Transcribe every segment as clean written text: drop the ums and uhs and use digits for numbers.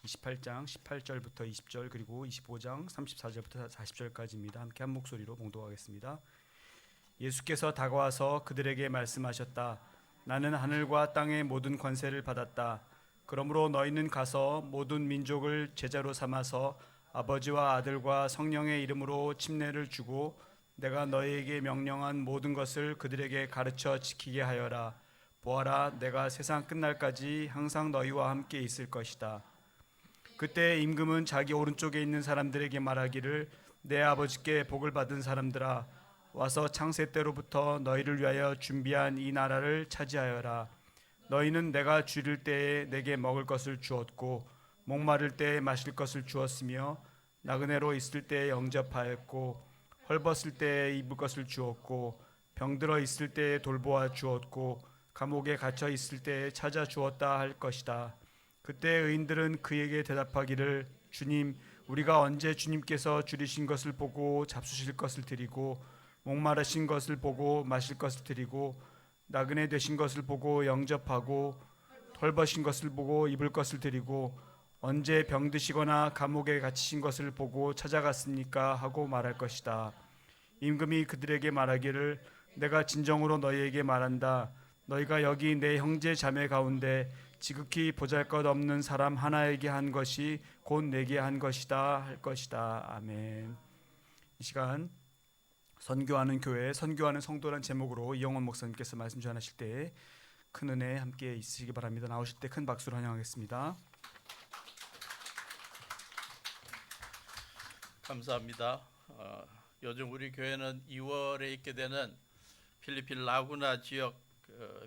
28장 18절부터 20절 그리고 25장 34절부터 40절까지입니다. 함께 한 목소리로 봉독하겠습니다. 예수께서 다가와서 그들에게 말씀하셨다. 나는 하늘과 땅의 모든 권세를 받았다. 그러므로 너희는 가서 모든 민족을 제자로 삼아서 아버지와 아들과 성령의 이름으로 침례를 주고 내가 너희에게 명령한 모든 것을 그들에게 가르쳐 지키게 하여라. 보아라, 내가 세상 끝날까지 항상 너희와 함께 있을 것이다. 그때 임금은 자기 오른쪽에 있는 사람들에게 말하기를 내 아버지께 복을 받은 사람들아, 와서 창세 때로부터 너희를 위하여 준비한 이 나라를 차지하여라. 너희는 내가 줄일 때에 내게 먹을 것을 주었고 목마를 때에 마실 것을 주었으며 나그네로 있을 때에 영접하였고 헐벗을 때에 입을 것을 주었고 병들어 있을 때에 돌보아 주었고 감옥에 갇혀 있을 때에 찾아 주었다 할 것이다. 그때 의인들은 그에게 대답하기를 주님, 우리가 언제 주님께서 줄이신 것을 보고 잡수실 것을 드리고 목마르신 것을 보고 마실 것을 드리고 나그네 되신 것을 보고 영접하고 헐벗은 것을 보고 입을 것을 드리고 언제 병드시거나 감옥에 갇히신 것을 보고 찾아갔습니까? 하고 말할 것이다. 임금이 그들에게 말하기를 내가 진정으로 너희에게 말한다. 너희가 여기 내 형제 자매 가운데 지극히 보잘것없는 사람 하나에게 한 것이 곧 내게 한 것이다 할 것이다. 아멘. 이 시간 선교하는 교회, 선교하는 성도란 제목으로 이영원 목사님께서 말씀 전하실 때 큰 은혜 함께 있으시기 바랍니다. 나오실 때 큰 박수로 환영하겠습니다. 감사합니다. 요즘 우리 교회는 2월에 있게 되는 필리핀 라구나 지역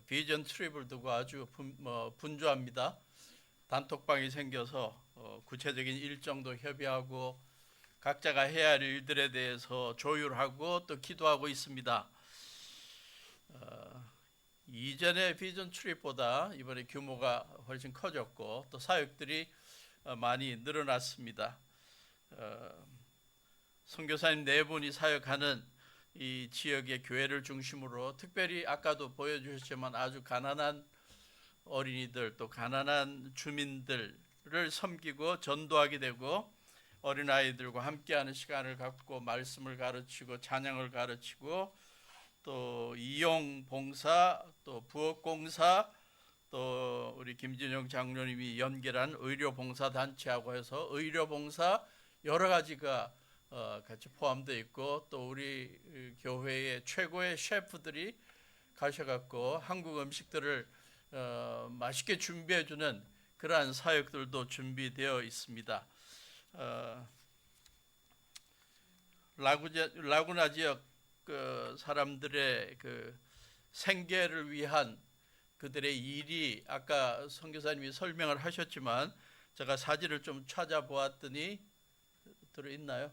비전 트립을 두고 아주 분주합니다. 단톡방이 생겨서 구체적인 일정도 협의하고 각자가 해야 할 일들에 대해서 조율하고 또 기도하고 있습니다. 이전의 비전 트립보다 이번에 규모가 훨씬 커졌고 또 사역들이 많이 늘어났습니다. 선교사님 4분이 사역하는 이 지역의 교회를 중심으로 특별히 아까도 보여주셨지만 아주 가난한 어린이들 또 가난한 주민들을 섬기고 전도하게 되고 어린아이들과 함께하는 시간을 갖고 말씀을 가르치고 찬양을 가르치고 또 이용봉사 또 부엌공사 또 우리 김진영 장로님이 연결한 의료봉사단체하고 해서 의료봉사 여러 가지가 같이 포함되어 있고 또 우리 교회의 최고의 셰프들이 가셔갖고 한국 음식들을 맛있게 준비해주는 그러한 사역들도 준비되어 있습니다. 라구나 지역 그 사람들의 그 생계를 위한 그들의 일이 아까 선교사님이 설명을 하셨지만 제가 사진을 좀 찾아보았더니 들어있나요?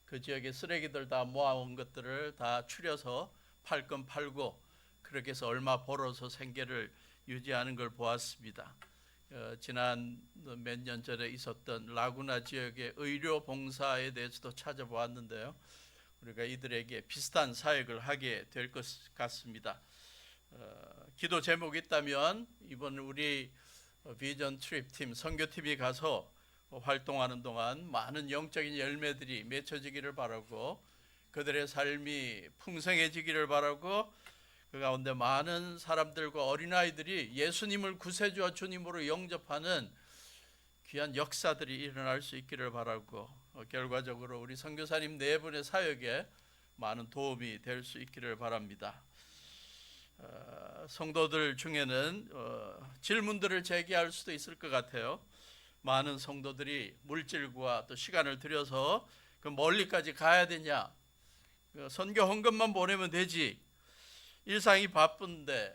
그 지역의 쓰레기들 다 모아온 것들을 다 추려서 팔 건 팔고 그렇게 해서 얼마 벌어서 생계를 유지하는 걸 보았습니다. 지난 몇 년 전에 있었던 라구나 지역의 의료 봉사에 대해서도 찾아보았는데요. 우리가 이들에게 비슷한 사역을 하게 될 것 같습니다. 기도 제목이 있다면 이번 우리 비전 트립 팀 선교팀이 가서 활동하는 동안 많은 영적인 열매들이 맺혀지기를 바라고 그들의 삶이 풍성해지기를 바라고 그 가운데 많은 사람들과 어린아이들이 예수님을 구세주와 주님으로 영접하는 귀한 역사들이 일어날 수 있기를 바라고 결과적으로 우리 선교사님 4분의 사역에 많은 도움이 될 수 있기를 바랍니다. 성도들 중에는 질문들을 제기할 수도 있을 것 같아요. 많은 성도들이 물질과 또 시간을 들여서 그 멀리까지 가야 되냐? 선교 헌금만 보내면 되지. 일상이 바쁜데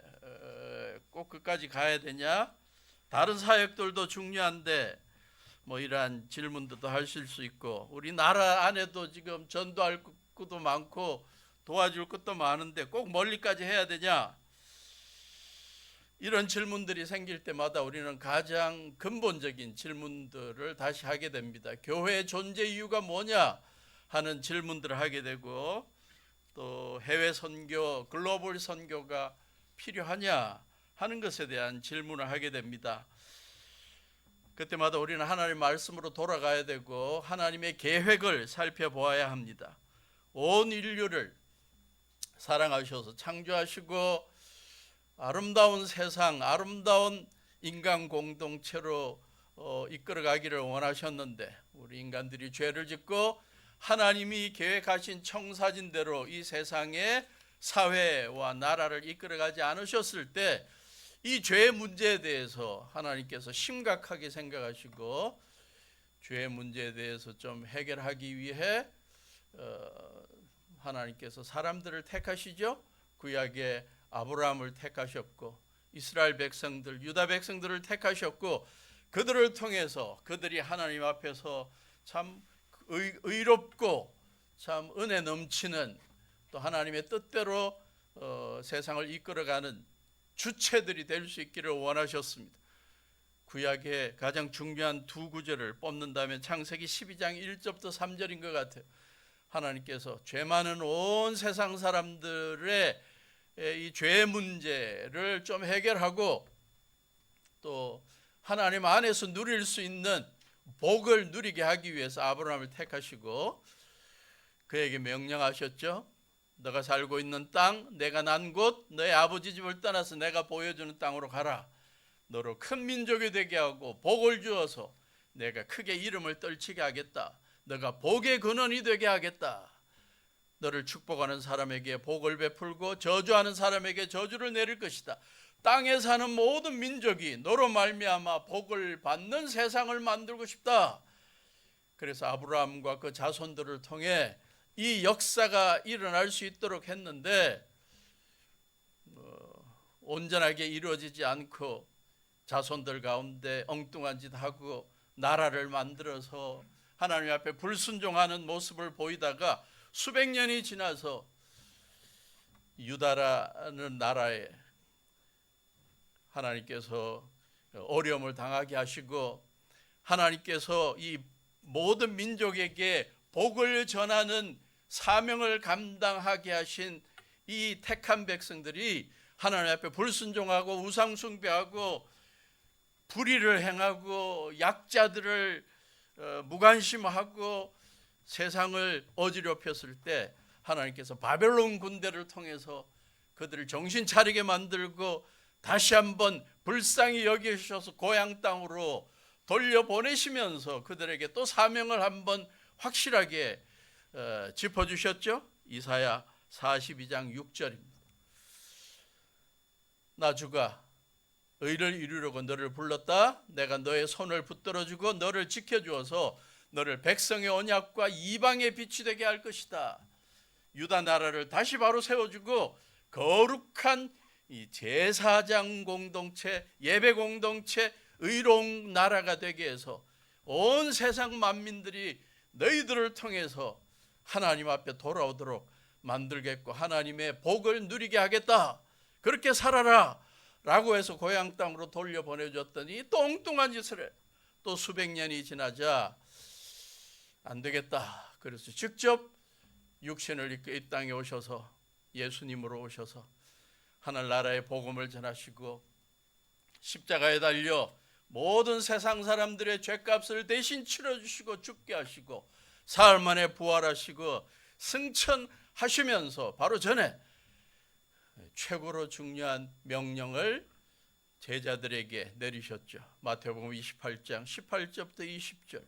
꼭 그까지 가야 되냐? 다른 사역들도 중요한데 뭐 이러한 질문들도 하실 수 있고 우리나라 안에도 지금 전도할 것도 많고 도와줄 것도 많은데 꼭 멀리까지 해야 되냐? 이런 질문들이 생길 때마다 우리는 가장 근본적인 질문들을 다시 하게 됩니다. 교회의 존재 이유가 뭐냐 하는 질문들을 하게 되고 또 해외 선교, 글로벌 선교가 필요하냐 하는 것에 대한 질문을 하게 됩니다. 그때마다 우리는 하나님의 말씀으로 돌아가야 되고 하나님의 계획을 살펴보아야 합니다. 온 인류를 사랑하셔서 창조하시고 아름다운 세상, 아름다운 인간 공동체로 이끌어가기를 원하셨는데 우리 인간들이 죄를 짓고 하나님이 계획하신 청사진대로 이 세상의 사회와 나라를 이끌어가지 않으셨을 때 이 죄의 문제에 대해서 하나님께서 심각하게 생각하시고 죄의 문제에 대해서 좀 해결하기 위해 하나님께서 사람들을 택하시죠. 구약의 아브라함을 택하셨고 이스라엘 백성들, 유다 백성들을 택하셨고 그들을 통해서 그들이 하나님 앞에서 참 의롭고 참 은혜 넘치는 또 하나님의 뜻대로 세상을 이끌어가는 주체들이 될 수 있기를 원하셨습니다. 구약의 가장 중요한 두 구절을 뽑는다면 창세기 12장 1절부터 3절인 것 같아요. 하나님께서 죄 많은 온 세상 사람들의 이 죄 문제를 좀 해결하고 또 하나님 안에서 누릴 수 있는 복을 누리게 하기 위해서 아브라함을 택하시고 그에게 명령하셨죠. 너가 살고 있는 땅, 내가 난 곳, 너의 아버지 집을 떠나서 내가 보여주는 땅으로 가라. 너로 큰 민족이 되게 하고 복을 주어서 내가 크게 이름을 떨치게 하겠다. 너가 복의 근원이 되게 하겠다. 너를 축복하는 사람에게 복을 베풀고 저주하는 사람에게 저주를 내릴 것이다. 땅에 사는 모든 민족이 너로 말미암아 복을 받는 세상을 만들고 싶다. 그래서 아브라함과 그 자손들을 통해 이 역사가 일어날 수 있도록 했는데 온전하게 이루어지지 않고 자손들 가운데 엉뚱한 짓 하고 나라를 만들어서 하나님 앞에 불순종하는 모습을 보이다가 수백 년이 지나서 유다라는 나라에 하나님께서 어려움을 당하게 하시고 하나님께서 이 모든 민족에게 복을 전하는 사명을 감당하게 하신 이 택한 백성들이 하나님 앞에 불순종하고 우상 숭배하고 불의를 행하고 약자들을 무관심하고 세상을 어지럽혔을 때 하나님께서 바벨론 군대를 통해서 그들을 정신 차리게 만들고 다시 한번 불쌍히 여기셔서 고향 땅으로 돌려보내시면서 그들에게 또 사명을 한번 확실하게 짚어주셨죠. 이사야 42장 6절입니다. 나 주가 의를 이루려고 너를 불렀다. 내가 너의 손을 붙들어주고 너를 지켜주어서 너를 백성의 언약과 이방의 빛이 되게 할 것이다. 유다 나라를 다시 바로 세워주고 거룩한 이 제사장 공동체, 예배 공동체, 의로운 나라가 되게 해서 온 세상 만민들이 너희들을 통해서 하나님 앞에 돌아오도록 만들겠고 하나님의 복을 누리게 하겠다. 그렇게 살아라 라고 해서 고향 땅으로 돌려보내줬더니 또 엉뚱한 짓을 해. 또 수백 년이 지나자 안 되겠다. 그래서 직접 육신을 입고 이 땅에 오셔서 예수님으로 오셔서 하늘나라의 복음을 전하시고 십자가에 달려 모든 세상 사람들의 죄값을 대신 치러주시고 죽게 하시고 사흘 만에 부활하시고 승천하시면서 바로 전에 최고로 중요한 명령을 제자들에게 내리셨죠. 마태복음 28장 18절부터 20절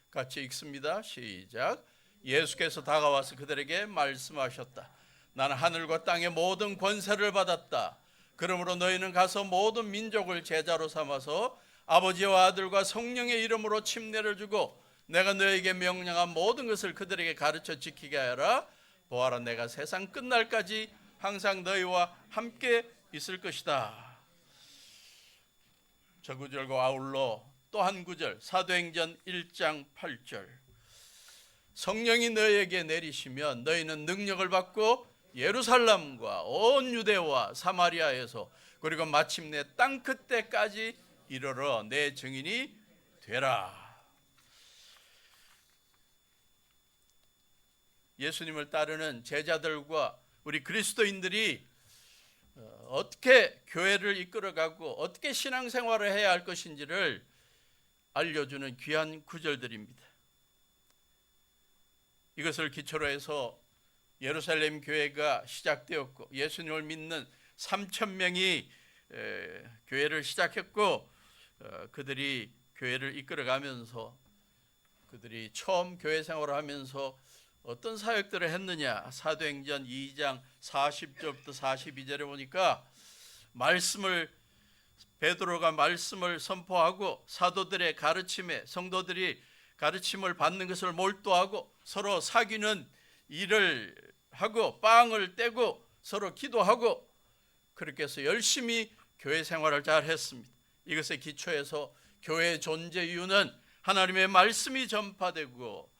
같이 읽습니다. 시작. 예수께서 다가와서 그들에게 말씀하셨다. 나는 하늘과 땅의 모든 권세를 받았다. 그러므로 너희는 가서 모든 민족을 제자로 삼아서 아버지와 아들과 성령의 이름으로 침례를 주고 내가 너에게 명령한 모든 것을 그들에게 가르쳐 지키게 하여라. 보아라, 내가 세상 끝날까지 항상 너희와 함께 있을 것이다. 저 구절과 아울러 또 한 구절, 사도행전 1장 8절. 성령이 너희에게 내리시면 너희는 능력을 받고 예루살렘과 온 유대와 사마리아에서 그리고 마침내 땅 끝때까지 이르러 내 증인이 되라. 예수님을 따르는 제자들과 우리 그리스도인들이 어떻게 교회를 이끌어가고 어떻게 신앙생활을 해야 할 것인지를 알려주는 귀한 구절들입니다. 이것을 기초로 해서 예루살렘 교회가 시작되었고 예수님을 믿는 3,000명이 교회를 시작했고 그들이 교회를 이끌어가면서 그들이 처음 교회 생활을 하면서 어떤 사역들을 했느냐, 사도행전 2장 40절부터 42절에 보니까 베드로가 말씀을 선포하고 사도들의 가르침에 성도들이 가르침을 받는 것을 몰두하고 서로 사귀는 일을 하고 빵을 떼고 서로 기도하고 그렇게 해서 열심히 교회 생활을 잘 했습니다. 이것에 기초해서 교회의 존재 이유는 하나님의 말씀이 전파되고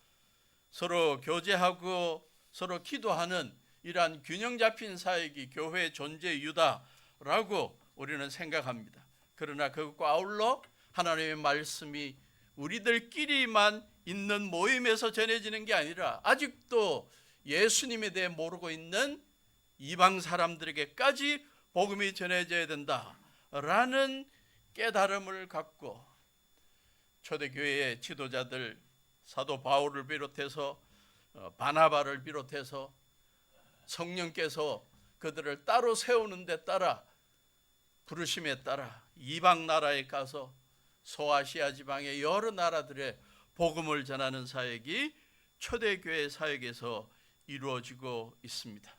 서로 교제하고 서로 기도하는 이러한 균형 잡힌 사역이 교회의 존재 이유다라고 우리는 생각합니다. 그러나 그것과 아울러 하나님의 말씀이 우리들끼리만 있는 모임에서 전해지는 게 아니라 아직도 예수님에 대해 모르고 있는 이방 사람들에게까지 복음이 전해져야 된다라는 깨달음을 갖고 초대교회의 지도자들 사도 바울을 비롯해서 바나바를 비롯해서 성령께서 그들을 따로 세우는 데 따라 부르심에 따라 이방 나라에 가서 소아시아 지방의 여러 나라들의 복음을 전하는 사역이 초대교회 사역에서 이루어지고 있습니다.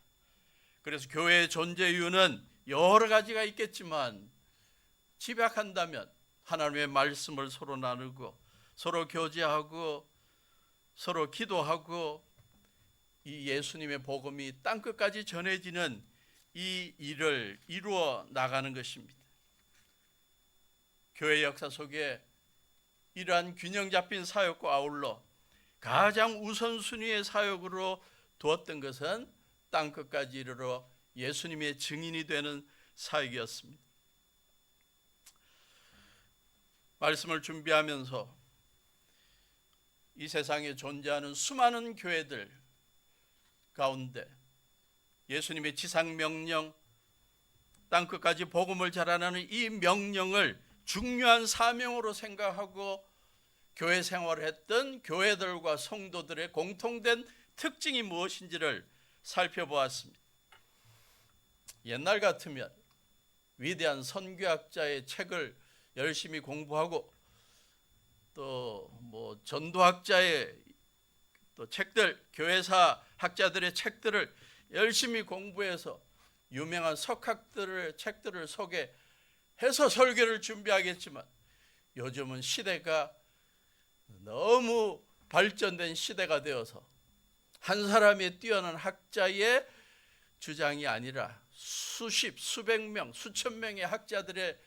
그래서 교회의 존재 이유는 여러 가지가 있겠지만 집약한다면 하나님의 말씀을 서로 나누고 서로 교제하고 서로 기도하고 이 예수님의 복음이 땅끝까지 전해지는 이 일을 이루어 나가는 것입니다. 교회 역사 속에 이러한 균형 잡힌 사역과 아울러 가장 우선순위의 사역으로 두었던 것은 땅끝까지 이르러 예수님의 증인이 되는 사역이었습니다. 말씀을 준비하면서 이 세상에 존재하는 수많은 교회들 가운데 예수님의 지상명령, 땅끝까지 복음을 전하는 이 명령을 중요한 사명으로 생각하고 교회 생활을 했던 교회들과 성도들의 공통된 특징이 무엇인지를 살펴보았습니다. 옛날 같으면 위대한 선교학자의 책을 열심히 공부하고 또 전도학자의 또 책들, 교회사 학자들의 책들을 열심히 공부해서 유명한 석학들의 책들을 소개해서 설교를 준비하겠지만 요즘은 시대가 너무 발전된 시대가 되어서 한 사람의 뛰어난 학자의 주장이 아니라 수백 명, 수천 명의 학자들의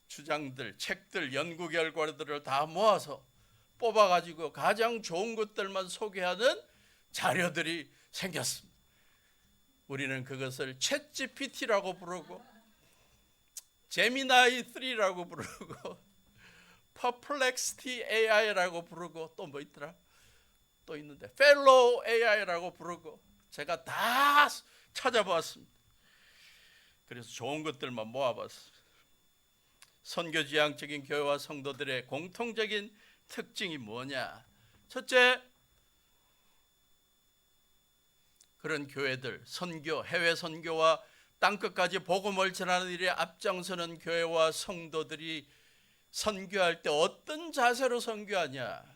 주장들, 책들, 연구 결과들을 다 모아서 뽑아가지고 가장 좋은 것들만 소개하는 자료들이 생겼습니다. 우리는 그것을 챗GPT라고 부르고 제미나이 3라고 부르고 퍼플렉시티 AI라고 부르고 또 뭐 있더라? 또 있는데 펠로우 AI라고 부르고 제가 다 찾아봤습니다. 그래서 좋은 것들만 모아봤습니다. 선교지향적인 교회와 성도들의 공통적인 특징이 뭐냐? 첫째, 그런 교회들, 선교, 해외 선교와 땅끝까지 복음을 전하는 일에 앞장서는 교회와 성도들이 선교할 때 어떤 자세로 선교하냐?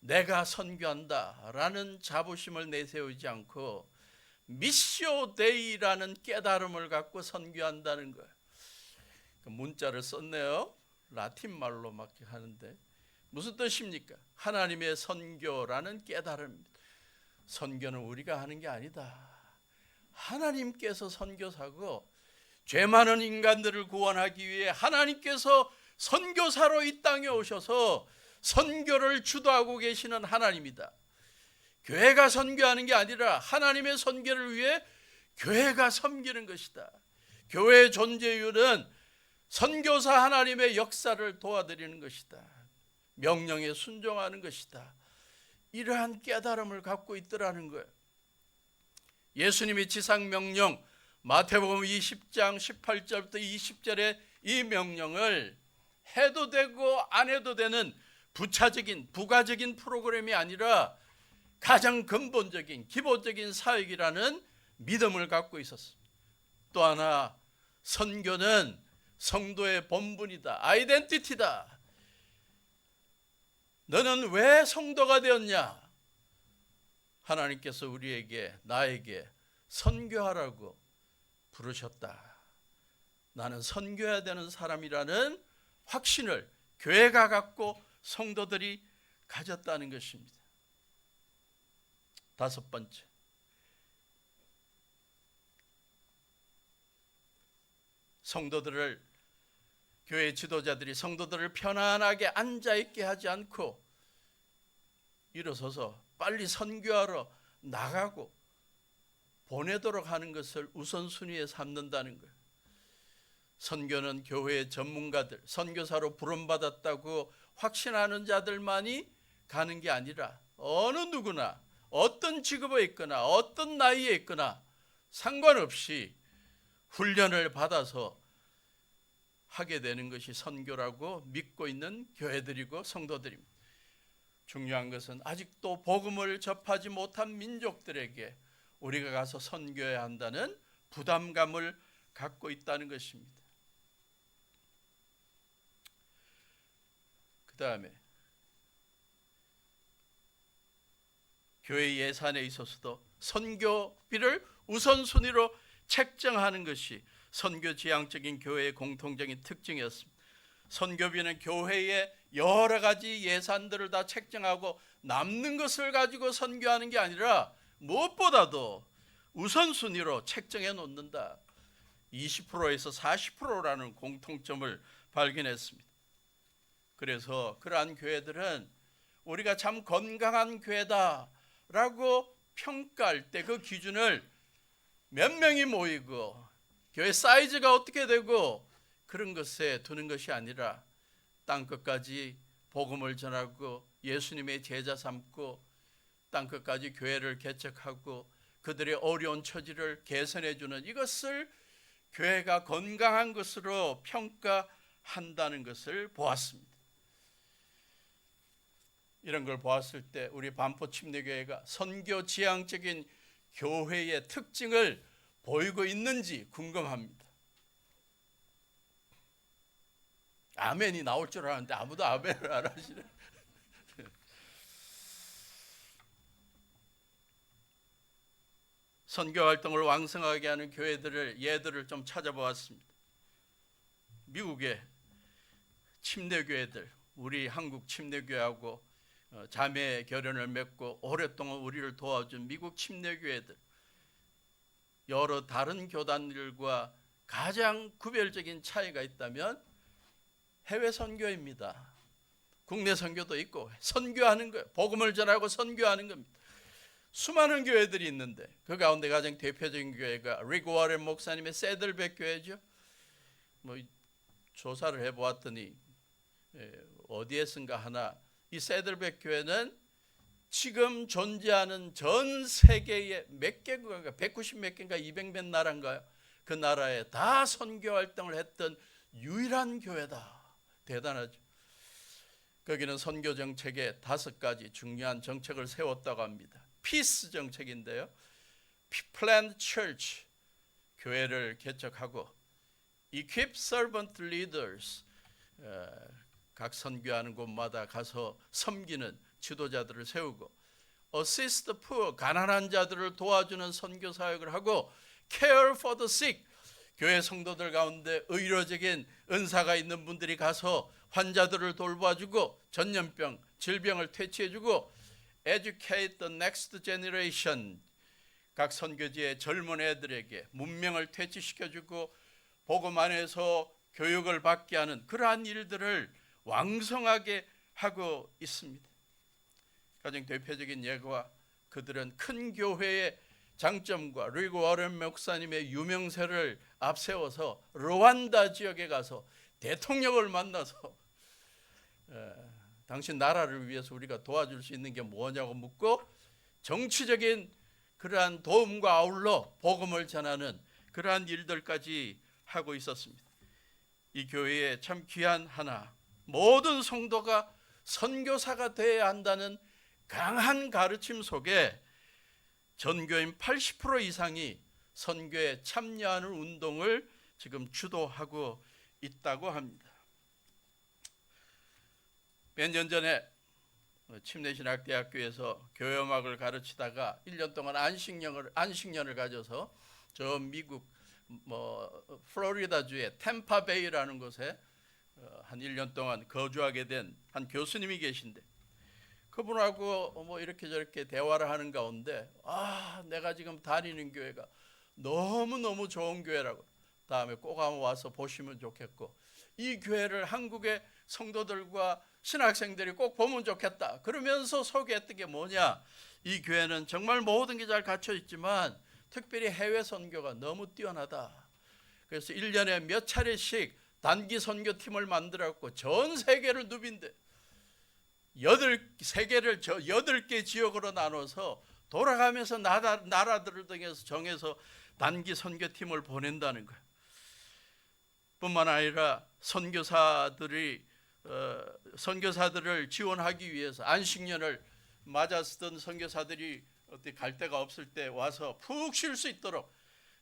내가 선교한다라는 자부심을 내세우지 않고 미시오 데이라는 깨달음을 갖고 선교한다는 거예요. 그 문자를 썼네요. 라틴 말로 막 하는데 무슨 뜻입니까? 하나님의 선교라는 깨달음입니다. 선교는 우리가 하는 게 아니다. 하나님께서 선교사고 죄 많은 인간들을 구원하기 위해 하나님께서 선교사로 이 땅에 오셔서 선교를 주도하고 계시는 하나님이다. 교회가 선교하는 게 아니라 하나님의 선교를 위해 교회가 섬기는 것이다. 교회의 존재 이유는 선교사 하나님의 역사를 도와드리는 것이다. 명령에 순종하는 것이다. 이러한 깨달음을 갖고 있더라는 거예요. 예수님의 지상명령 마태복음 20장 18절부터 20절의 이 명령을 해도 되고 안 해도 되는 부가적인 프로그램이 아니라 가장 근본적인 기본적인 사역이라는 믿음을 갖고 있었습니다. 또 하나, 선교는 성도의 본분이다. 아이덴티티다. 너는 왜 성도가 되었냐? 하나님께서 나에게 선교하라고 부르셨다. 나는 선교해야 되는 사람이라는 확신을 교회가 갖고 성도들이 가졌다는 것입니다. 다섯 번째, 교회 지도자들이 성도들을 편안하게 앉아있게 하지 않고 일어서서 빨리 선교하러 나가고 보내도록 하는 것을 우선순위에 삼는다는 거예요. 선교는 교회의 전문가들, 선교사로 부름받았다고 확신하는 자들만이 가는 게 아니라 어느 누구나 어떤 직업에 있거나 어떤 나이에 있거나 상관없이 훈련을 받아서 하게 되는 것이 선교라고 믿고 있는 교회들이고 성도들입니다. 중요한 것은 아직도 복음을 접하지 못한 민족들에게 우리가 가서 선교해야 한다는 부담감을 갖고 있다는 것입니다. 그 다음에 교회 예산에 있어서도 선교비를 우선순위로 책정하는 것이 선교지향적인 교회의 공통적인 특징이었습니다. 선교비는 교회의 여러 가지 예산들을 다 책정하고 남는 것을 가지고 선교하는 게 아니라 무엇보다도 우선순위로 책정해 놓는다. 20%에서 40%라는 공통점을 발견했습니다. 그래서 그러한 교회들은 우리가 참 건강한 교회다라고 평가할 때 그 기준을 몇 명이 모이고 교회 사이즈가 어떻게 되고 그런 것에 두는 것이 아니라 땅끝까지 복음을 전하고 예수님의 제자 삼고 땅끝까지 교회를 개척하고 그들의 어려운 처지를 개선해 주는 이것을 교회가 건강한 것으로 평가한다는 것을 보았습니다. 이런 걸 보았을 때 우리 반포 침례교회가 선교 지향적인 교회의 특징을 보이고 있는지 궁금합니다. 아멘이 나올 줄 알았는데 아무도 아멘을 안 하시네. 선교 활동을 왕성하게 하는 예들을 좀 찾아보았습니다. 미국의 침례교회들, 우리 한국 침례교회하고 자매 결연을 맺고 오랫동안 우리를 도와준 미국 침례교회들, 여러 다른 교단들과 가장 구별적인 차이가 있다면 해외 선교입니다. 국내 선교도 있고 선교하는 거예요. 복음을 전하고 선교하는 겁니다. 수많은 교회들이 있는데 그 가운데 가장 대표적인 교회가 릭 워렌 목사님의 새들백 교회죠. 조사를 해보았더니 어디에선가 하나 이 새들백 교회는 지금 존재하는 전 세계의 몇 개국인가 190 몇 개인가 200 몇 나라인가요? 그 나라에 다 선교 활동을 했던 유일한 교회다. 대단하죠. 거기는 선교 정책에 5가지 중요한 정책을 세웠다고 합니다. 피스 정책인데요. Plant Church, 교회를 개척하고 Equip Servant Leaders, 각 선교하는 곳마다 가서 섬기는 지도자들을 세우고 Assist the Poor, 가난한 자들을 도와주는 선교 사역을 하고 Care for the Sick, 교회 성도들 가운데 의료적인 은사가 있는 분들이 가서 환자들을 돌봐주고 전염병, 질병을 퇴치해주고 Educate the next generation, 각 선교지의 젊은 애들에게 문명을 퇴치시켜주고 복음 안에서 교육을 받게 하는 그러한 일들을 왕성하게 하고 있습니다. 가장 대표적인 예가 그들은 큰 교회의 장점과 릭 워렌 목사님의 유명세를 앞세워서 르완다 지역에 가서 대통령을 만나서 당신 나라를 위해서 우리가 도와줄 수 있는 게 뭐냐고 묻고 정치적인 그러한 도움과 아울러 복음을 전하는 그러한 일들까지 하고 있었습니다. 이 교회의 참 귀한 하나, 모든 성도가 선교사가 되어야 한다는 강한 가르침 속에 전교인 80% 이상이 선교에 참여하는 운동을 지금 주도하고 있다고 합니다. 몇 년 전에 침례신학대학교에서 교회음악을 가르치다가 1년 동안 안식년을 가져서 저 미국 플로리다주의 템파베이라는 곳에 한 1년 동안 거주하게 된 한 교수님이 계신데, 그분하고 이렇게 저렇게 대화를 하는 가운데 내가 지금 다니는 교회가 너무너무 좋은 교회라고, 다음에 꼭 한번 와서 보시면 좋겠고, 이 교회를 한국의 성도들과 신학생들이 꼭 보면 좋겠다 그러면서 소개했던 게 뭐냐, 이 교회는 정말 모든 게 잘 갖춰 있지만 특별히 해외 선교가 너무 뛰어나다. 그래서 1년에 몇 차례씩 단기 선교팀을 만들었고 전 세계를 누빈데, 세계를 8개 지역으로 나눠서 돌아가면서 나라들을 통해서 정해서 단기 선교팀을 보낸다는 거예요. 뿐만 아니라 선교사들을 지원하기 위해서 안식년을 맞아 쓰던 선교사들이 어디 갈 데가 없을 때 와서 푹 쉴 수 있도록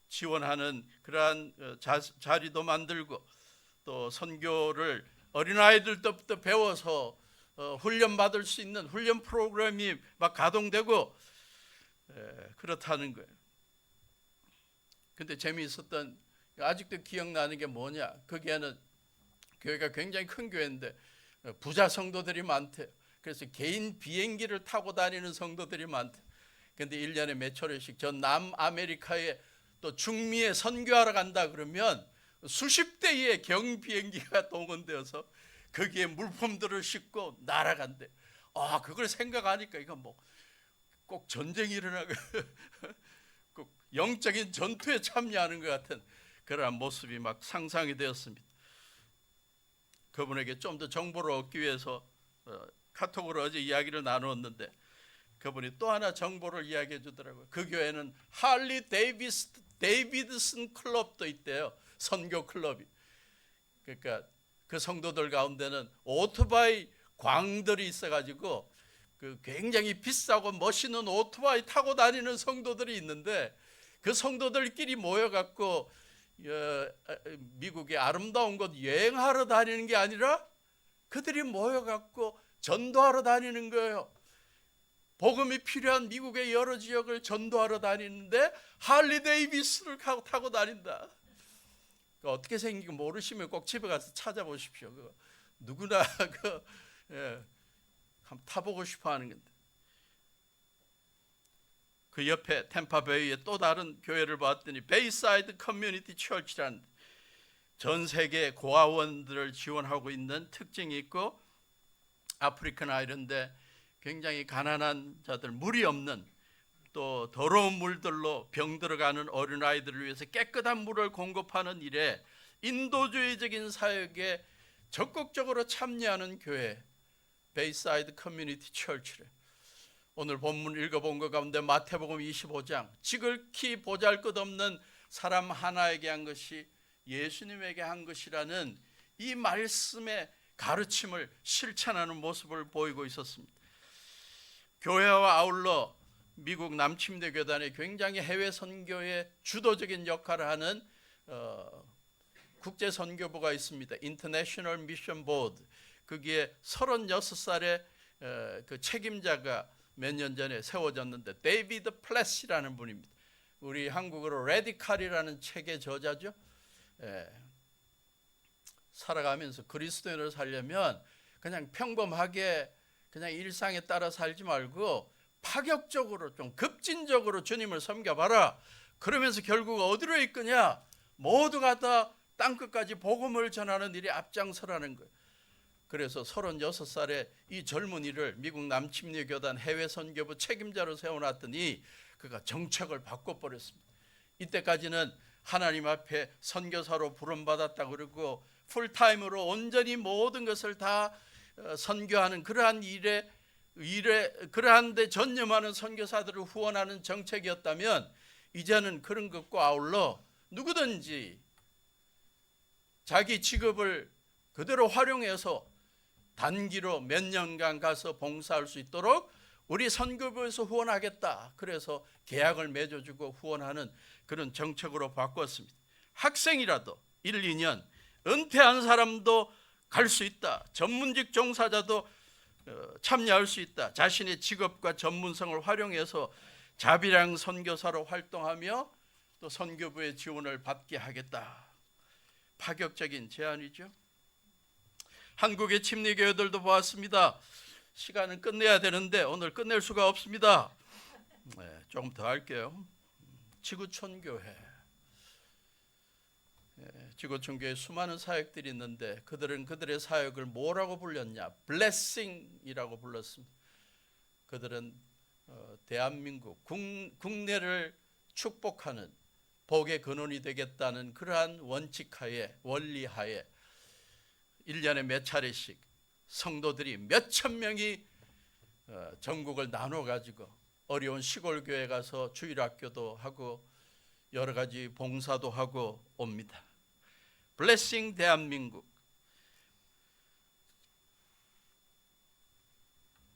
지원하는 그러한 자리도 만들고, 또 선교를 어린아이들부터 배워서 훈련받을 수 있는 훈련 프로그램이 막 가동되고 그렇다는 거예요. 근데 재미있었던, 아직도 기억나는 게 뭐냐, 거기에는 교회가 굉장히 큰 교회인데 부자 성도들이 많대요. 그래서 개인 비행기를 타고 다니는 성도들이 많대요. 근데 1년에 몇 차례씩 전 남아메리카에 또 중미에 선교하러 간다 그러면 수십 대의 경비행기가 동원되어서 거기에 물품들을 싣고 날아간대. 그걸 생각하니까 이거 꼭 전쟁이 일어나고 꼭 영적인 전투에 참여하는 것 같은 그러한 모습이 막 상상이 되었습니다. 그분에게 좀 더 정보를 얻기 위해서 카톡으로 어제 이야기를 나누었는데, 그분이 또 하나 정보를 이야기해 주더라고요. 그 교회는 할리 데이비드슨 클럽도 있대요. 선교 클럽이. 그러니까 그 성도들 가운데는 오토바이 광들이 있어가지고 그 굉장히 비싸고 멋있는 오토바이 타고 다니는 성도들이 있는데, 그 성도들끼리 모여갖고 미국의 아름다운 곳 여행하러 다니는 게 아니라 그들이 모여갖고 전도하러 다니는 거예요. 복음이 필요한 미국의 여러 지역을 전도하러 다니는데 할리 데이비스를 타고 다닌다. 어떻게 생긴지 모르시면 꼭 집에 가서 찾아보십시오. 누구나 한번 타보고 싶어하는 건데. 그 옆에 템파베이의 또 다른 교회를 봤더니 베이사이드 커뮤니티 처치라는 전 세계 고아원들을 지원하고 있는 특징이 있고, 아프리칸 아일랜드에 굉장히 가난한 자들, 물이 없는, 또 더러운 물들로 병들어가는 어린아이들을 위해서 깨끗한 물을 공급하는 일에 인도주의적인 사역에 적극적으로 참여하는 교회, 베이사이드 커뮤니티 처치를 오늘 본문 읽어본 것 가운데 마태복음 25장, 지극히 보잘것없는 사람 하나에게 한 것이 예수님에게 한 것이라는 이 말씀의 가르침을 실천하는 모습을 보이고 있었습니다. 교회와 아울러 미국 남침대교단이 굉장히 해외 선교에 주도적인 역할을 하는 국제선교부가 있습니다. 인터내셔널 미션 보드. 거기에 36살의 그 책임자가 몇 년 전에 세워졌는데, 데이비드 플래시라는 분입니다. 우리 한국어로 레디칼이라는 책의 저자죠. 살아가면서 그리스도인으로 살려면 그냥 평범하게 그냥 일상에 따라 살지 말고 파격적으로 좀 급진적으로 주님을 섬겨봐라. 그러면서 결국 어디로 이끄냐? 모두가 다 땅끝까지 복음을 전하는 일에 앞장서라는 거예요. 그래서 36살의 이 젊은이를 미국 남침례교단 해외선교부 책임자로 세워놨더니 그가 정책을 바꿔버렸습니다. 이때까지는 하나님 앞에 선교사로 부름받았다 그러고 풀타임으로 온전히 모든 것을 다 선교하는 그러한 일에 그러한 데 전념하는 선교사들을 후원하는 정책이었다면, 이제는 그런 것과 아울러 누구든지 자기 직업을 그대로 활용해서 단기로 몇 년간 가서 봉사할 수 있도록 우리 선교부에서 후원하겠다. 그래서 계약을 맺어주고 후원하는 그런 정책으로 바꿨습니다. 학생이라도 1, 2년 은퇴한 사람도 갈 수 있다. 전문직 종사자도 참여할 수 있다. 자신의 직업과 전문성을 활용해서 자비랑 선교사로 활동하며 또 선교부의 지원을 받게 하겠다. 파격적인 제안이죠. 한국의 침례교회들도 보았습니다. 시간은 끝내야 되는데 오늘 끝낼 수가 없습니다. 조금 더 할게요. 지구촌교회. 지구촌교회 수많은 사역들이 있는데 그들은 그들의 사역을 뭐라고 불렸냐? 블레싱이라고 불렀습니다. 그들은 대한민국 국내를 축복하는 복의 근원이 되겠다는 그러한 원칙하에 원리하에 1년에 몇 차례씩 성도들이 몇천 명이 전국을 나눠 가지고 어려운 시골 교회 가서 주일학교도 하고 여러 가지 봉사도 하고 옵니다. 블레싱 대한민국.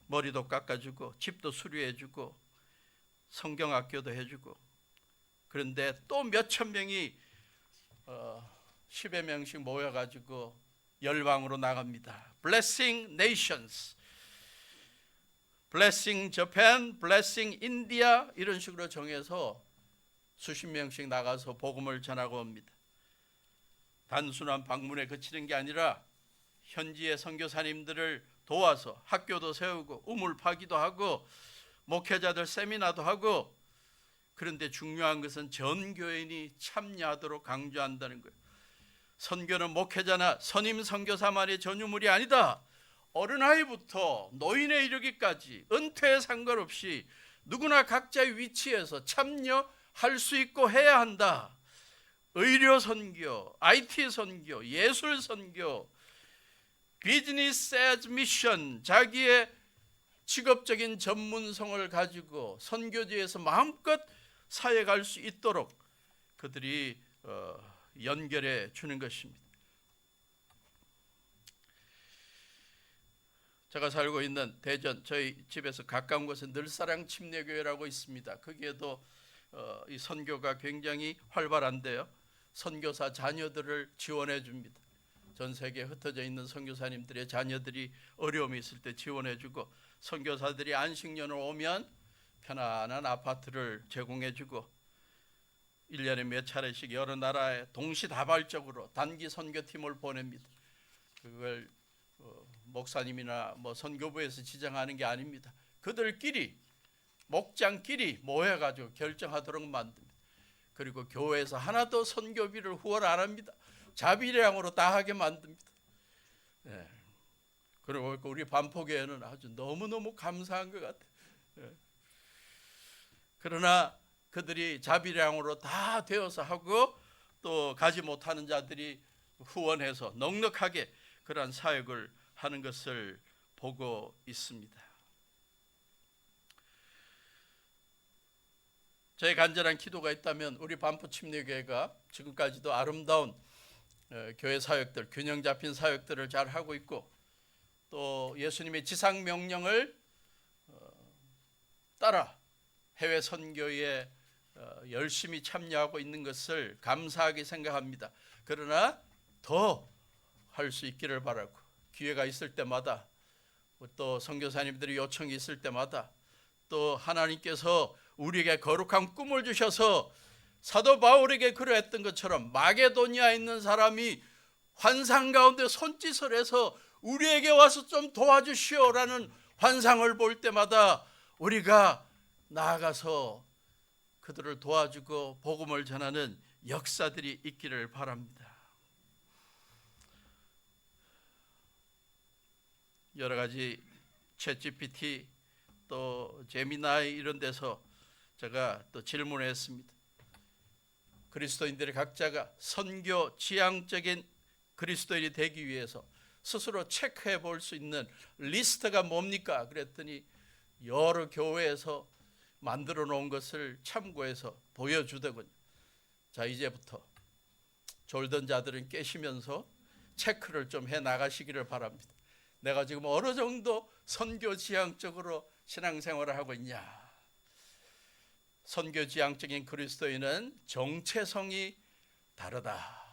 머리도 깎아주고 집도 수리해주고 성경학교도 해주고, 그런데 또 몇천 명이 10여 명씩 모여가지고 열방으로 나갑니다. Blessing Nations, Blessing Japan, Blessing India 이런 식으로 정해서 수십 명씩 나가서 복음을 전하고 옵니다. 단순한 방문에 그치는 게 아니라 현지의 선교사님들을 도와서 학교도 세우고 우물 파기도 하고 목회자들 세미나도 하고, 그런데 중요한 것은 전 교인이 참여하도록 강조한다는 거예요. 선교는 목회자나 선임 선교사만의 전유물이 아니다. 어린아이부터 노인에 이르기까지 은퇴에 상관없이 누구나 각자의 위치에서 참여할 수 있고 해야 한다. 의료 선교, IT 선교, 예술 선교, 비즈니스 as 미션, 자기의 직업적인 전문성을 가지고 선교지에서 마음껏 사역할 수 있도록 그들이 연결해 주는 것입니다. 제가 살고 있는 대전, 저희 집에서 가까운 곳에 늘사랑 침례교회라고 있습니다. 거기에도 이 선교가 굉장히 활발한데요, 선교사 자녀들을 지원해 줍니다. 전 세계에 흩어져 있는 선교사님들의 자녀들이 어려움이 있을 때 지원해 주고, 선교사들이 안식년을 오면 편안한 아파트를 제공해 주고, 1년에 몇 차례씩 여러 나라에 동시다발적으로 단기 선교팀을 보냅니다. 그걸 목사님이나 선교부에서 지정하는 게 아닙니다. 그들끼리 목장끼리 모여가지고 결정하도록 만듭니다. 그리고 교회에서 하나도 선교비를 후원 안 합니다. 자비량으로 다 하게 만듭니다. 네. 그리고 우리 반포교회는 아주 너무너무 감사한 것 같아요. 네. 그러나 그들이 자비량으로 다 되어서 하고, 또 가지 못하는 자들이 후원해서 넉넉하게 그러한 사역을 하는 것을 보고 있습니다. 저의 간절한 기도가 있다면 우리 반포 침례교회가 지금까지도 아름다운 교회 사역들, 균형 잡힌 사역들을 잘 하고 있고, 또 예수님의 지상 명령을 따라 해외 선교에 열심히 참여하고 있는 것을 감사하게 생각합니다. 그러나 더 할 수 있기를 바라고, 기회가 있을 때마다, 또 선교사님들의 요청이 있을 때마다, 또 하나님께서 우리에게 거룩한 꿈을 주셔서 사도 바울에게 그러했던 것처럼 마게도니아에 있는 사람이 환상 가운데 손짓을 해서 우리에게 와서 좀 도와주시오라는 환상을 볼 때마다 우리가 나아가서 그들을 도와주고 복음을 전하는 역사들이 있기를 바랍니다. 여러 가지 챗GPT 또 제미나이 이런 데서 제가 또 질문을 했습니다. 그리스도인들의 각자가 선교 지향적인 그리스도인이 되기 위해서 스스로 체크해 볼 수 있는 리스트가 뭡니까? 그랬더니 여러 교회에서 만들어 놓은 것을 참고해서 보여주더군요. 자, 이제부터 졸던 자들은 깨시면서 체크를 좀 해 나가시기를 바랍니다. 내가 지금 어느 정도 선교 지향적으로 신앙생활을 하고 있냐? 선교 지향적인 그리스도인은 정체성이 다르다.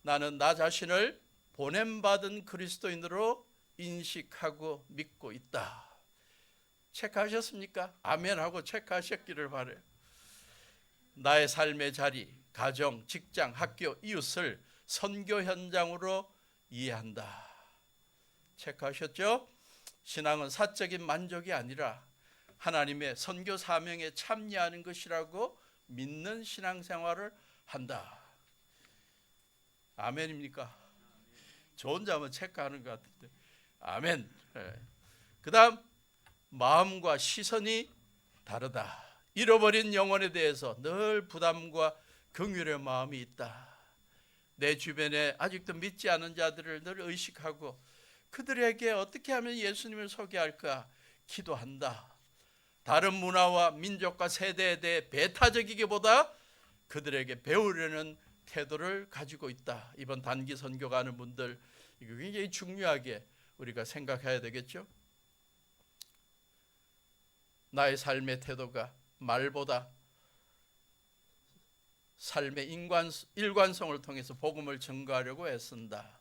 나는 나 자신을 보냄받은 그리스도인으로 인식하고 믿고 있다. 체크하셨습니까? 아멘하고 체크하셨기를 바라요. 나의 삶의 자리, 가정, 직장, 학교, 이웃을 선교 현장으로 이해한다. 체크하셨죠? 신앙은 사적인 만족이 아니라 하나님의 선교 사명에 참여하는 것이라고 믿는 신앙생활을 한다. 아멘입니까? 저 혼자 한번 체크하는 것 같은데. 아멘. 그 다음 마음과 시선이 다르다. 잃어버린 영혼에 대해서 늘 부담과 긍휼의 마음이 있다. 내 주변에 아직도 믿지 않은 자들을 늘 의식하고 그들에게 어떻게 하면 예수님을 소개할까 기도한다. 다른 문화와 민족과 세대에 대해 배타적이기보다 그들에게 배우려는 태도를 가지고 있다. 이번 단기 선교 가는 분들 이거 굉장히 중요하게 우리가 생각해야 되겠죠. 나의 삶의 태도가 말보다 삶의 일관성을 통해서 복음을 증거하려고 애쓴다.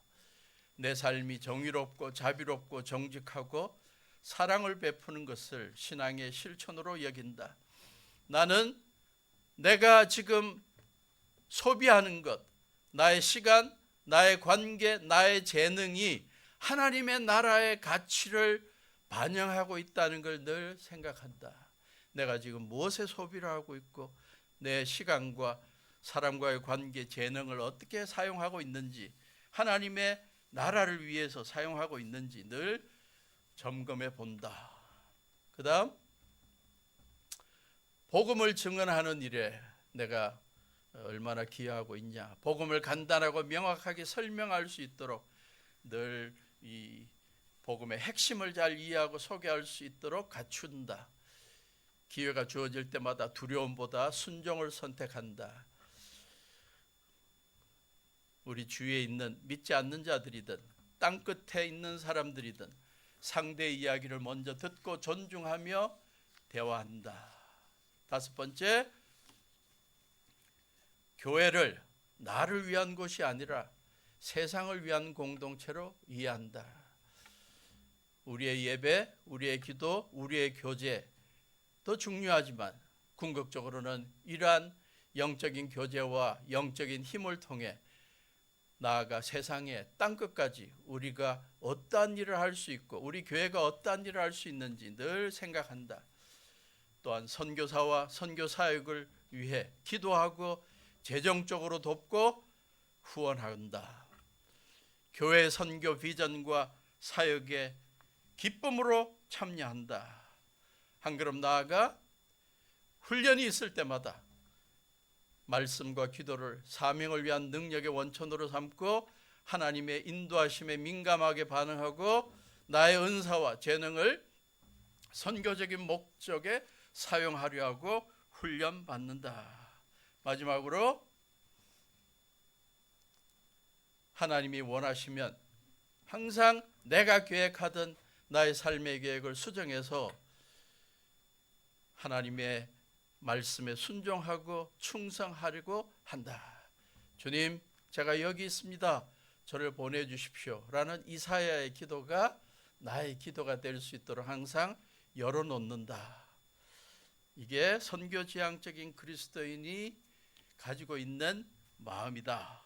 내 삶이 정의롭고 자비롭고 정직하고 사랑을 베푸는 것을 신앙의 실천으로 여긴다. 나는 내가 지금 소비하는 것, 나의 시간, 나의 관계, 나의 재능이 하나님의 나라의 가치를 반영하고 있다는 걸 늘 생각한다. 내가 지금 무엇에 소비를 하고 있고 내 시간과 사람과의 관계, 재능을 어떻게 사용하고 있는지, 하나님의 나라를 위해서 사용하고 있는지 늘 점검해 본다. 그 다음 복음을 증언하는 일에 내가 얼마나 기여하고 있냐. 복음을 간단하고 명확하게 설명할 수 있도록 늘 이 복음의 핵심을 잘 이해하고 소개할 수 있도록 갖춘다. 기회가 주어질 때마다 두려움보다 순종을 선택한다. 우리 주위에 있는 믿지 않는 자들이든 땅끝에 있는 사람들이든 상대의 이야기를 먼저 듣고 존중하며 대화한다. 다섯 번째, 교회를 나를 위한 곳이 아니라 세상을 위한 공동체로 이해한다. 우리의 예배, 우리의 기도, 우리의 교제도 중요하지만 궁극적으로는 이러한 영적인 교제와 영적인 힘을 통해 나아가 세상의 땅끝까지 우리가 어떠한 일을 할 수 있고 우리 교회가 어떠한 일을 할 수 있는지 늘 생각한다. 또한 선교사와 선교사역을 위해 기도하고 재정적으로 돕고 후원한다. 교회 선교 비전과 사역에 기쁨으로 참여한다. 한 걸음 나아가 훈련이 있을 때마다 말씀과 기도를 사명을 위한 능력의 원천으로 삼고 하나님의 인도하심에 민감하게 반응하고 나의 은사와 재능을 선교적인 목적에 사용하려 하고 훈련받는다. 마지막으로 하나님이 원하시면 항상 내가 계획하던 나의 삶의 계획을 수정해서 하나님의 말씀에 순종하고 충성하려고 한다. 주님, 제가 여기 있습니다. 저를 보내주십시오. 라는 이사야의 기도가 나의 기도가 될 수 있도록 항상 열어놓는다. 이게 선교지향적인 그리스도인이 가지고 있는 마음이다.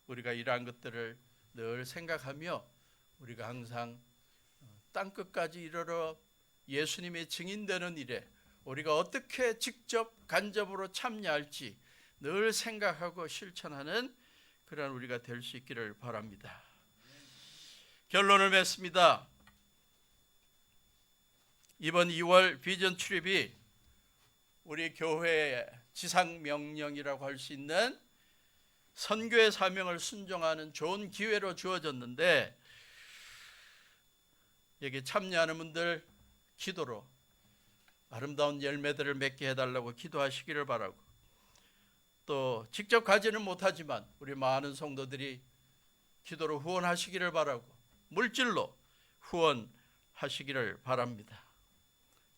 우리가 이러한 것들을 늘 생각하며 우리가 항상 땅끝까지 이르러 예수님의 증인되는 일에 우리가 어떻게 직접 간접으로 참여할지 늘 생각하고 실천하는 그런 우리가 될 수 있기를 바랍니다. 결론을 맺습니다. 이번 2월 비전 출입이 우리 교회의 지상 명령이라고 할 수 있는 선교의 사명을 순종하는 좋은 기회로 주어졌는데 여기 참여하는 분들 기도로 아름다운 열매들을 맺게 해달라고 기도하시기를 바라고, 또 직접 가지는 못하지만 우리 많은 성도들이 기도로 후원하시기를 바라고, 물질로 후원하시기를 바랍니다.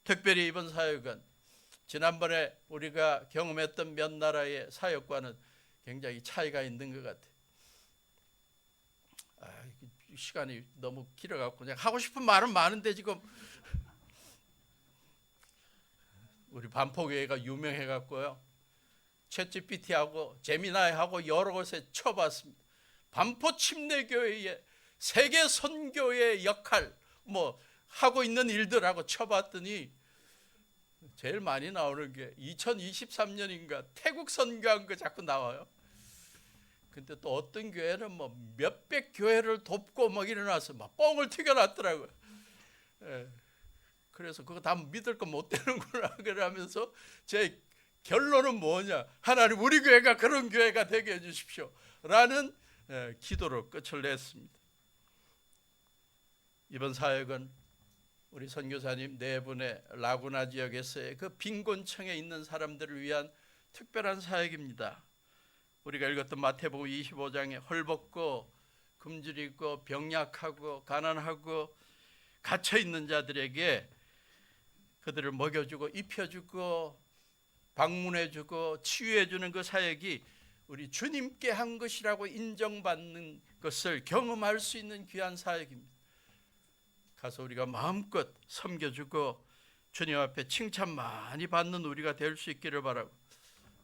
특별히 이번 사역은 지난번에 우리가 경험했던 몇 나라의 사역과는 굉장히 차이가 있는 것 같아요. 시간이 너무 길어갖고 그냥 하고 싶은 말은 많은데 지금 우리 반포교회가 유명해갖고요, 챗GPT하고 제미나이하고 여러 곳에 쳐봤습니다. 반포 침례교회의 세계 선교의 역할 뭐 하고 있는 일들하고 쳐봤더니 제일 많이 나오는 게 2023년인가 태국 선교한 거 자꾸 나와요. 근데 또 어떤 교회는 뭐 몇백 교회를 돕고 막 일어나서 막 뻥을 튀겨놨더라고요. 그래서 그거 다 믿을 거 못 되는구나 그러면서 제 결론은 뭐냐, 하나님 우리 교회가 그런 교회가 되게 해주십시오 라는 기도로 끝을 냈습니다. 이번 사역은 우리 선교사님 네 분의 라구나 지역에서의 그 빈곤층에 있는 사람들을 위한 특별한 사역입니다. 우리가 읽었던 마태복음 25장에 헐벗고 금줄 있고 병약하고 가난하고 갇혀 있는 자들에게 그들을 먹여주고 입혀주고 방문해주고 치유해주는 그 사역이 우리 주님께 한 것이라고 인정받는 것을 경험할 수 있는 귀한 사역입니다. 가서 우리가 마음껏 섬겨주고 주님 앞에 칭찬 많이 받는 우리가 될 수 있기를 바라고,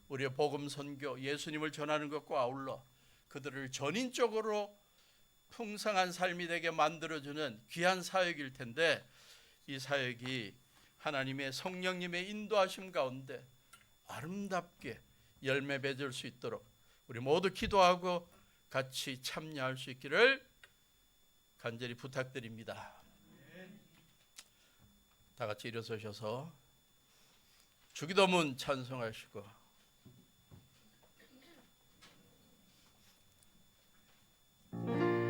우리의 복음 선교, 예수님을 전하는 것과 아울러 그들을 전인적으로 풍성한 삶이 되게 만들어주는 귀한 사역일 텐데, 이 사역이 하나님의 성령님의 인도하심 가운데 아름답게 열매 맺을 수 있도록 우리 모두 기도하고 같이 참여할 수 있기를 간절히 부탁드립니다. 다 같이 일어서셔서 주기도문 찬송하시고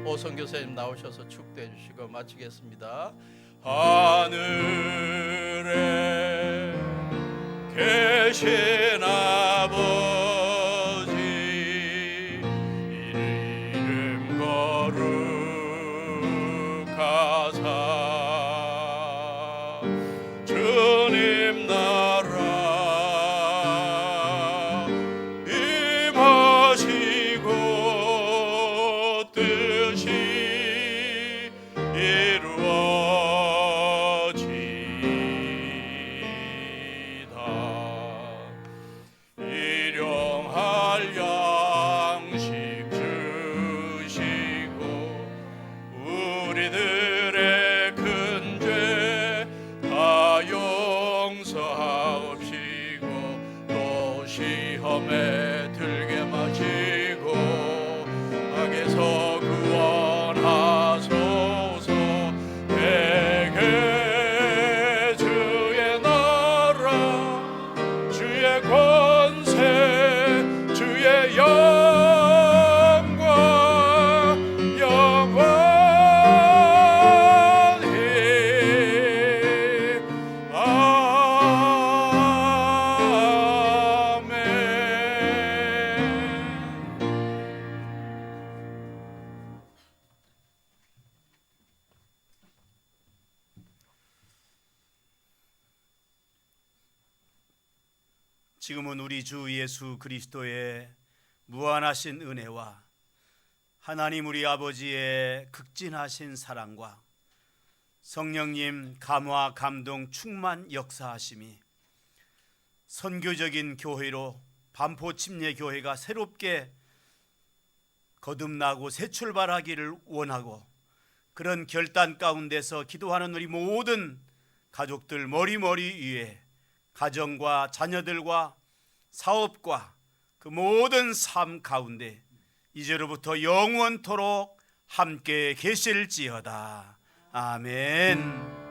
오성 교사님 나오셔서 축도해 주시고 마치겠습니다. 하늘에 계신 아버지 이름 거룩하사 주님 나라 임하시고 뜻이 이루어지이다. 일용할 양식 주시고 우리들의 큰 죄 다 용서하옵시고 또 시험에 들게 마시고 악에서 구원하소서. 대개 주의 나라 주의 권세 주의 영광 영원히 지금은 우리 주 예수 그리스도의 무한하신 은혜와 하나님 우리 아버지의 극진하신 사랑과 성령님 감화 감동 충만 역사하심이 선교적인 교회로 반포 침례교회가 새롭게 거듭나고 새 출발하기를 원하고, 그런 결단 가운데서 기도하는 우리 모든 가족들 머리머리 위에 가정과 자녀들과 사업과 그 모든 삶 가운데 이제로부터 영원토록 함께 계실지어다. 아멘.